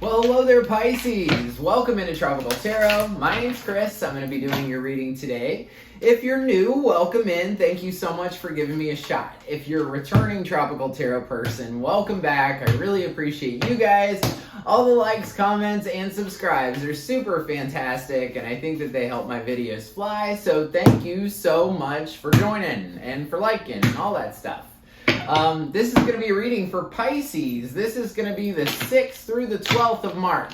Well, hello there, Pisces. Welcome into Tropical Tarot. My name's Chris. I'm going to be doing your reading today. If you're new, welcome in. Thank you so much for giving me a shot. If you're a returning Tropical Tarot person, welcome back. I really appreciate you guys. All the likes, comments, and subscribes are super fantastic, and I think that they help my videos fly. So thank you so much for joining and for liking and all that stuff. This is going to be a reading for Pisces. This is going to be the 6th through the 12th of March.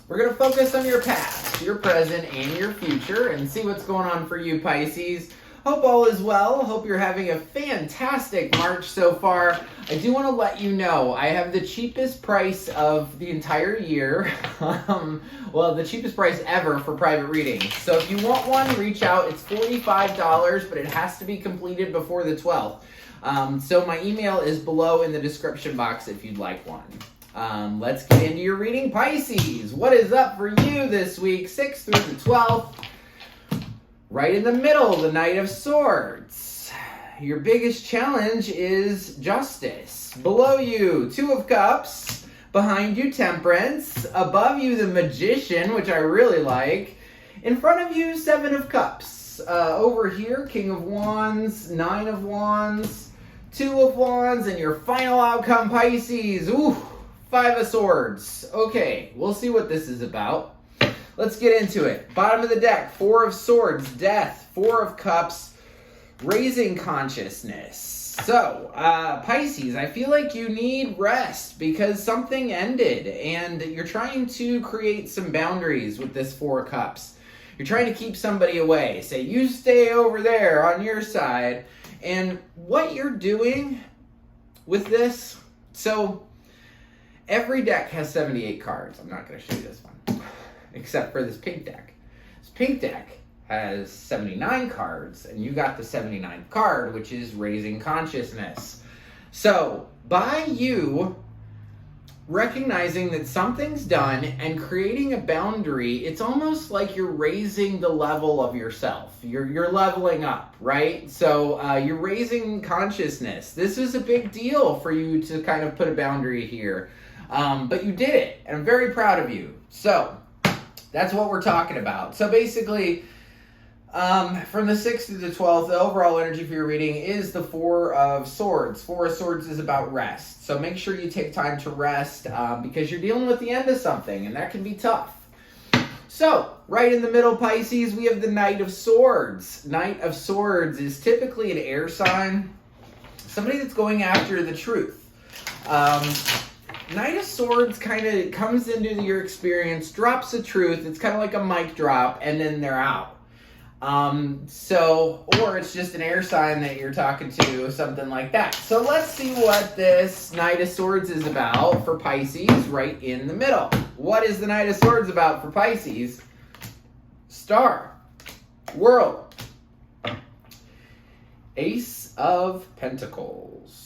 We're going to focus on your past, your present, and your future and see what's going on for you, Pisces. Hope all is well. Hope you're having a fantastic March so far. I do want to let you know I have the cheapest price of the entire year. Well, the cheapest price ever for private readings. So if you want one, reach out. It's $45, but it has to be completed before the 12th. So my email is below in the description box if you'd like one. Let's get into your reading, Pisces. What is up for you this week, 6th through the 12th? Right in the middle, the Knight of Swords. Your biggest challenge is justice. Below you, 2 of Cups. Behind you, Temperance. Above you, the Magician, which I really like. In front of you, 7 of Cups. Over here, King of Wands, 9 of Wands, 2 of Wands, and your final outcome, Pisces. Ooh, 5 of Swords. Okay, we'll see what this is about. Let's get into it. Bottom of the deck, 4 of Swords, Death, 4 of Cups, Raising Consciousness. So, Pisces, I feel like you need rest because something ended and you're trying to create some boundaries with this 4 of Cups. You're trying to keep somebody away. Say, you stay over there on your side. And what you're doing with this, so every deck has 78 cards. I'm not going to show you this one. Except for this pink deck. This pink deck has 79 cards, and you got the 79th card, which is Raising Consciousness. So, by you recognizing that something's done and creating a boundary, it's almost like you're raising the level of yourself. You're leveling up, right? So, you're raising consciousness. This is a big deal for you to kind of put a boundary here. But you did it, and I'm very proud of you. So, that's what we're talking about. So basically, from the 6th to the 12th, the overall energy for your reading is the 4 of Swords. 4 of Swords is about rest. So make sure you take time to rest because you're dealing with the end of something, and that can be tough. So, right in the middle, Pisces, we have the Knight of Swords. Knight of Swords is typically an air sign, somebody that's going after the truth. Knight of Swords kind of comes into your experience, drops the truth. It's kind of like a mic drop, and then they're out. Or it's just an air sign that you're talking to, something like that. So let's see what this Knight of Swords is about for Pisces right in the middle. What is the Knight of Swords about for Pisces? Star. World. Ace of Pentacles.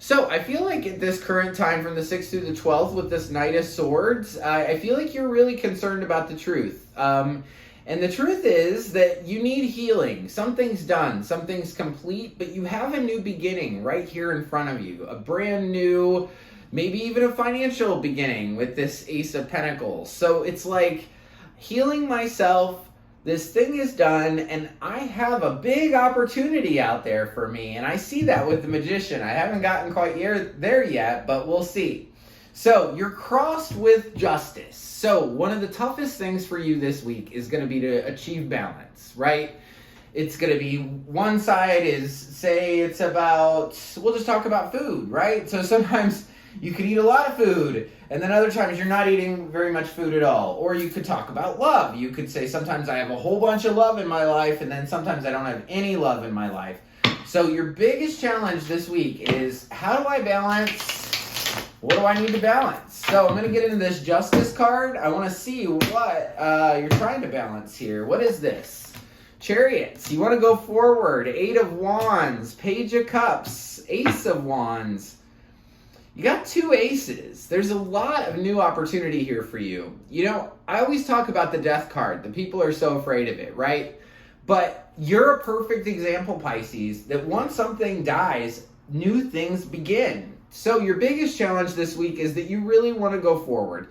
So, I feel like at this current time from the 6th through the 12th with this Knight of Swords, I feel like you're really concerned about the truth. And the truth is that you need healing. Something's done, something's complete, but you have a new beginning right here in front of you. A brand new, maybe even a financial beginning with this Ace of Pentacles. So, it's like healing myself. This thing is done, and I have a big opportunity out there for me, and I see that with the Magician. I haven't gotten quite there yet, but we'll see. So, you're crossed with justice. So, one of the toughest things for you this week is going to be to achieve balance, right? It's going to be one side is, say, it's about, we'll just talk about food, right? So, sometimes you could eat a lot of food, and then other times you're not eating very much food at all. Or you could talk about love. You could say, sometimes I have a whole bunch of love in my life, and then sometimes I don't have any love in my life. So your biggest challenge this week is, how do I balance? What do I need to balance? So I'm going to get into this Justice card. I want to see what you're trying to balance here. What is this? Chariots. You want to go forward. 8 of Wands. Page of Cups. Ace of Wands. You got 2 aces. There's a lot of new opportunity here for you. You know, I always talk about the Death card. The people are so afraid of it, right? But you're a perfect example, Pisces, that once something dies, new things begin. So your biggest challenge this week is that you really want to go forward.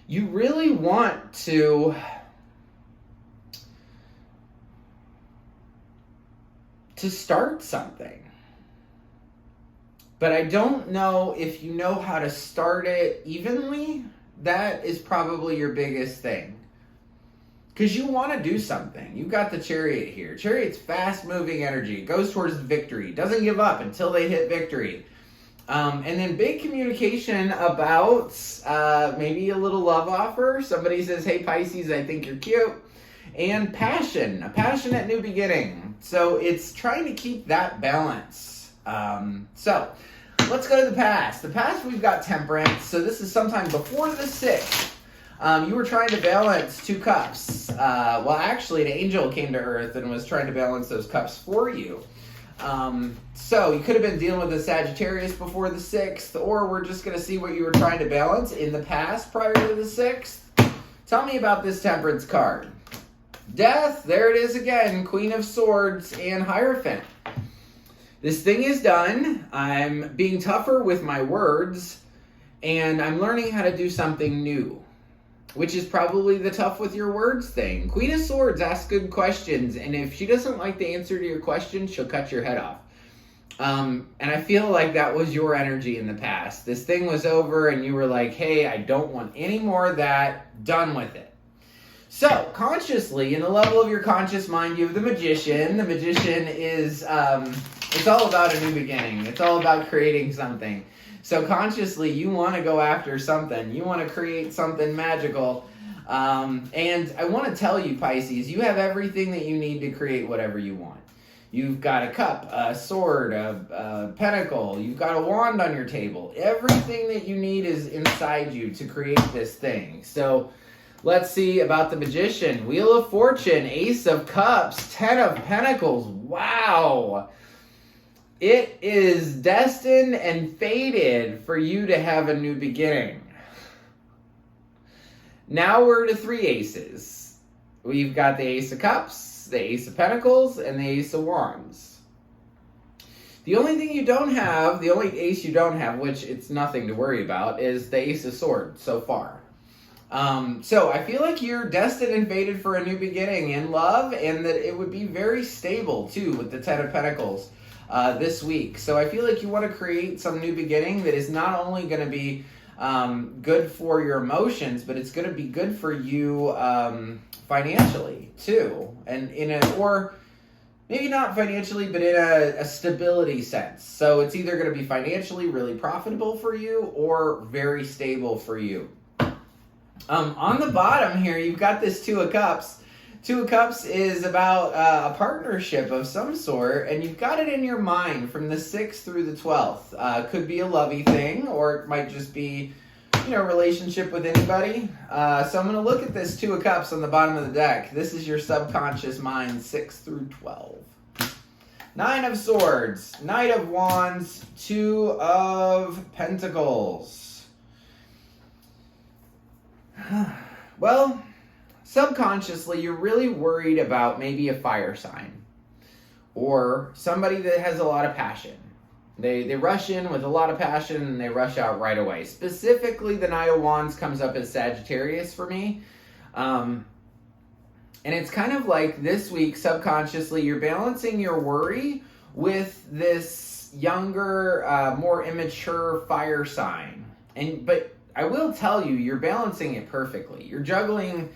You really want to start something. But I don't know if you know how to start it evenly. That is probably your biggest thing. Because you want to do something. You've got the Chariot here. Chariot's fast-moving energy. It goes towards victory. Doesn't give up until they hit victory. And then big communication about maybe a little love offer. Somebody says, hey, Pisces, I think you're cute. And passion. A passionate new beginning. So it's trying to keep that balance. So let's go to the past. The past, we've got Temperance. So this is sometime before the 6th. You were trying to balance 2 cups. Well, actually, an angel came to Earth and was trying to balance those cups for you. So you could have been dealing with a Sagittarius before the 6th, or we're just going to see what you were trying to balance in the past prior to the 6th. Tell me about this Temperance card. Death, there it is again, Queen of Swords and Hierophant. This thing is done. I'm being tougher with my words, and I'm learning how to do something new, which is probably the tough with your words thing. Queen of Swords asks good questions, and if she doesn't like the answer to your question, she'll cut your head off. And I feel like that was your energy in the past. This thing was over, and you were like, hey, I don't want any more of that. Done with it. So, consciously, in the level of your conscious mind, you have the Magician. The Magician is, it's all about a new beginning. It's all about creating something. So consciously, you want to go after something. You want to create something magical. And I want to tell you, Pisces, you have everything that you need to create whatever you want. You've got a cup, a sword, a pentacle. You've got a wand on your table. Everything that you need is inside you to create this thing. So let's see about the Magician. Wheel of Fortune, Ace of Cups, 10 of Pentacles. Wow. It is destined and fated for you to have a new beginning. Now we're to 3 aces. We've got the Ace of Cups, the Ace of Pentacles, and the Ace of Wands. The only thing you don't have, the only ace you don't have, which it's nothing to worry about, is the Ace of Swords so far. So I feel like you're destined and fated for a new beginning in love, and that it would be very stable too with the 10 of Pentacles. This week. So I feel like you want to create some new beginning that is not only going to be good for your emotions, but it's going to be good for you financially too. And or maybe not financially, but in a stability sense. So it's either going to be financially really profitable for you or very stable for you. On the bottom here, you've got this 2 of Cups. 2 of Cups is about a partnership of some sort, and you've got it in your mind from the 6th through the 12th. Could be a lovey thing, or it might just be, a relationship with anybody. So I'm going to look at this 2 of Cups on the bottom of the deck. This is your subconscious mind, 6 through 12. 9 of Swords, Knight of Wands, 2 of Pentacles. Well, subconsciously, you're really worried about maybe a fire sign or somebody that has a lot of passion. They rush in with a lot of passion and they rush out right away. Specifically, the Knight of Wands comes up as Sagittarius for me. And it's kind of like this week, subconsciously, you're balancing your worry with this younger, more immature fire sign. But I will tell you, you're balancing it perfectly. You're juggling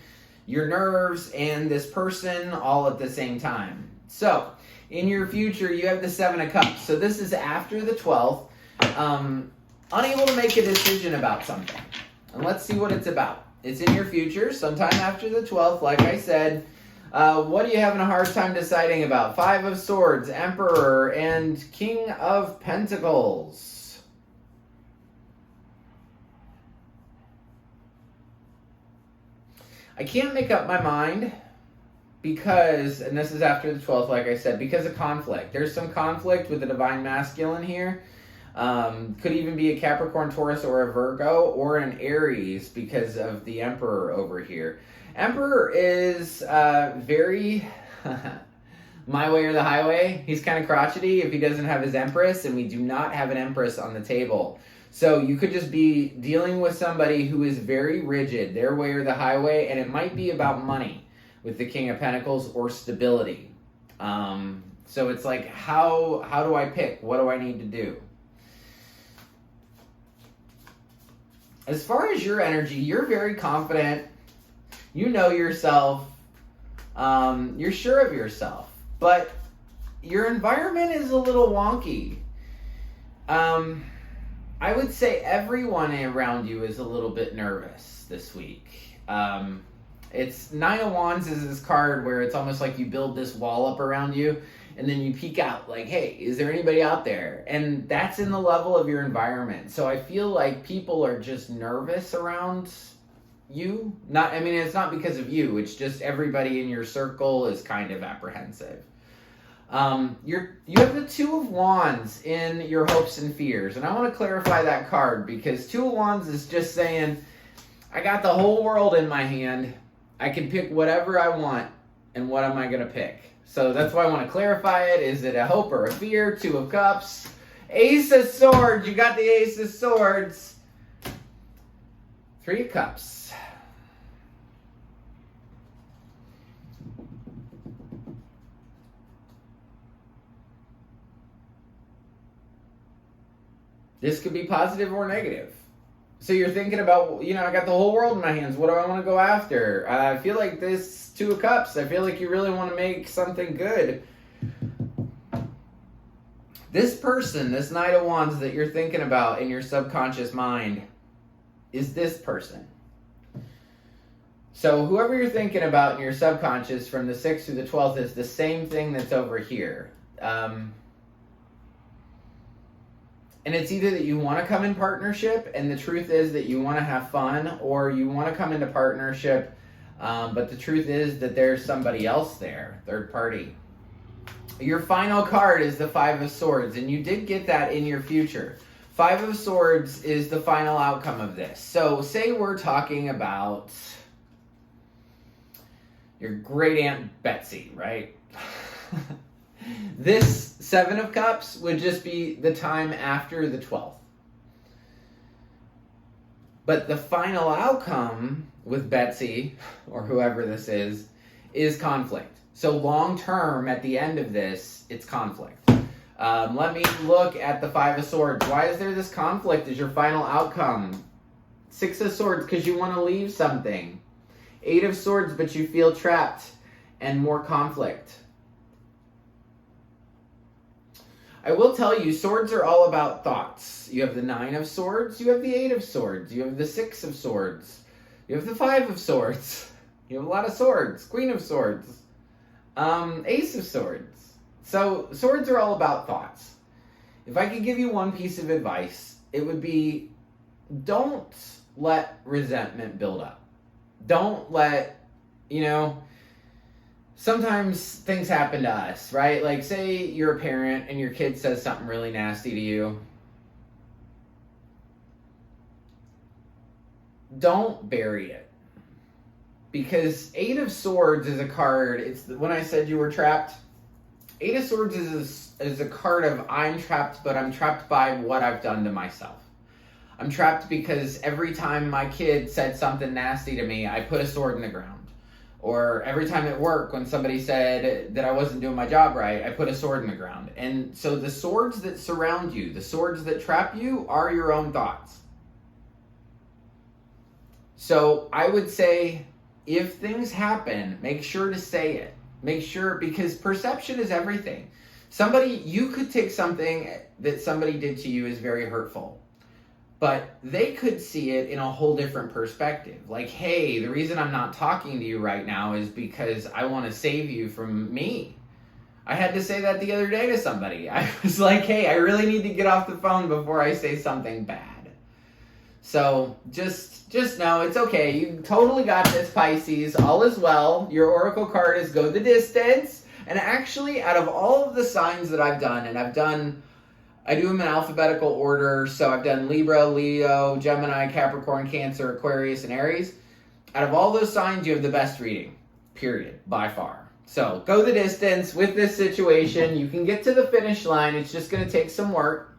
your nerves and this person all at the same time. So, in your future, you have the 7 of Cups. So this is after the 12th. Unable to make a decision about something. And let's see what it's about. It's in your future, sometime after the 12th, like I said. What are you having a hard time deciding about? 5 of Swords, Emperor, and King of Pentacles. I can't make up my mind because, and this is after the 12th, like I said, because of conflict. There's some conflict with the Divine Masculine here. Could even be a Capricorn, Taurus, or a Virgo, or an Aries because of the Emperor over here. Emperor is very My way or the highway. He's kind of crotchety if he doesn't have his Empress, and we do not have an Empress on the table. So you could just be dealing with somebody who is very rigid, their way or the highway, and it might be about money with the King of Pentacles or stability. So it's like, how do I pick? What do I need to do? As far as your energy, you're very confident. You know yourself. You're sure of yourself. But your environment is a little wonky. I would say everyone around you is a little bit nervous this week. It's Nine of Wands is this card where it's almost like you build this wall up around you, and then you peek out like, hey, is there anybody out there? And that's in the level of your environment. So I feel like people are just nervous around you. It's not because of you. It's just everybody in your circle is kind of apprehensive. You have the Two of Wands in your hopes and fears. And I want to clarify that card because Two of Wands is just saying, I got the whole world in my hand. I can pick whatever I want. And what am I going to pick? So that's why I want to clarify it. Is it a hope or a fear? Two of Cups. Ace of Swords. You got the Ace of Swords. Three of Cups. This could be positive or negative. So you're thinking about, I got the whole world in my hands. What do I want to go after? I feel like this Two of Cups, I feel like you really want to make something good. This person, this Knight of Wands that you're thinking about in your subconscious mind, is this person. So whoever you're thinking about in your subconscious from the 6th through the 12th is the same thing that's over here. And it's either that you want to come in partnership, and the truth is that you want to have fun, or you want to come into partnership, but the truth is that there's somebody else there, third party. Your final card is the Five of Swords, and you did get that in your future. Five of Swords is the final outcome of this. So say we're talking about your great Aunt Betsy, right? This Seven of Cups would just be the time after the 12th. But the final outcome with Betsy, or whoever this is conflict. So long term, at the end of this, it's conflict. Let me look at the Five of Swords. Why is there this conflict as your final outcome? Six of Swords, because you want to leave something. Eight of Swords, but you feel trapped and more conflict. I will tell you, swords are all about thoughts. You have the Nine of Swords, you have the Eight of Swords, you have the Six of Swords, you have the Five of Swords, you have a lot of swords, Queen of Swords, Ace of Swords. So swords are all about thoughts. If I could give you one piece of advice, it would be, don't let resentment build up. Don't let, sometimes things happen to us, right? Like say you're a parent and your kid says something really nasty to you. Don't bury it. Because Eight of Swords is a card, it's when I said you were trapped, Eight of Swords is a card of I'm trapped, but I'm trapped by what I've done to myself. I'm trapped because every time my kid said something nasty to me, I put a sword in the ground. Or every time at work when somebody said that I wasn't doing my job right, I put a sword in the ground. And so the swords that surround you, the swords that trap you, are your own thoughts. So I would say, if things happen, make sure to say it. Make sure, because perception is everything. You could take something that somebody did to you as very hurtful, but they could see it in a whole different perspective. Like, hey, the reason I'm not talking to you right now is because I want to save you from me. I had to say that the other day to somebody. I was like, hey, I really need to get off the phone before I say something bad. So just know it's okay. You totally got this, Pisces. All is well. Your oracle card is go the distance. And actually, out of all of the signs that I've done, and I do them in alphabetical order, so I've done Libra, Leo, Gemini, Capricorn, Cancer, Aquarius, and Aries. Out of all those signs, you have the best reading, period, by far. So go the distance with this situation. You can get to the finish line. It's just going to take some work.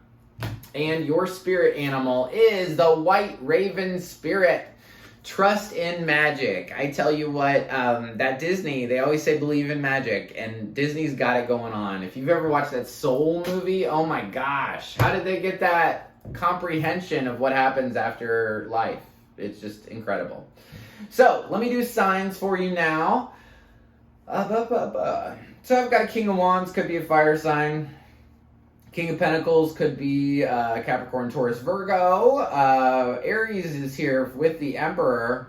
And your spirit animal is the white raven spirit. Trust in magic. I tell you what, that Disney, they always say believe in magic, and Disney's got it going on. If you've ever watched that Soul movie, oh my gosh, how did they get that comprehension of what happens after life? It's just incredible. So let me do signs for you now. So I've got a King of Wands, could be a fire sign. King of Pentacles could be Capricorn, Taurus, Virgo. Aries is here with the Emperor.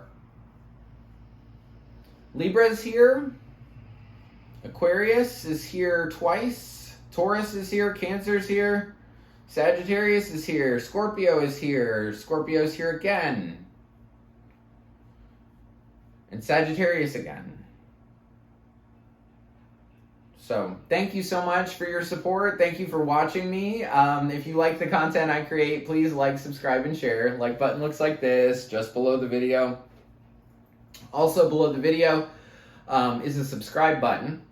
Libra is here. Aquarius is here twice. Taurus is here. Cancer is here. Sagittarius is here. Scorpio is here. Scorpio is here again. And Sagittarius again. So thank you so much for your support. Thank you for watching me. If you like the content I create, please like, subscribe, and share. Like button looks like this, just below the video. Also below the video is a subscribe button.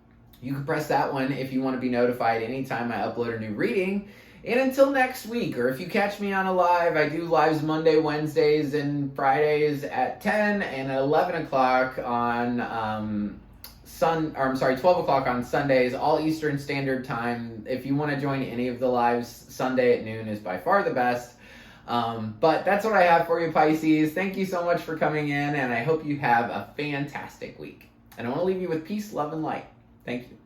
You can press that one if you want to be notified anytime I upload a new reading. And until next week, or if you catch me on a live, I do lives Monday, Wednesdays, and Fridays at 10 and at 11 o'clock on 12 o'clock on Sundays, all Eastern Standard Time. If you want to join any of the lives, Sunday at noon is by far the best. But that's what I have for you, Pisces. Thank you so much for coming in, and I hope you have a fantastic week. And I want to leave you with peace, love, and light. Thank you.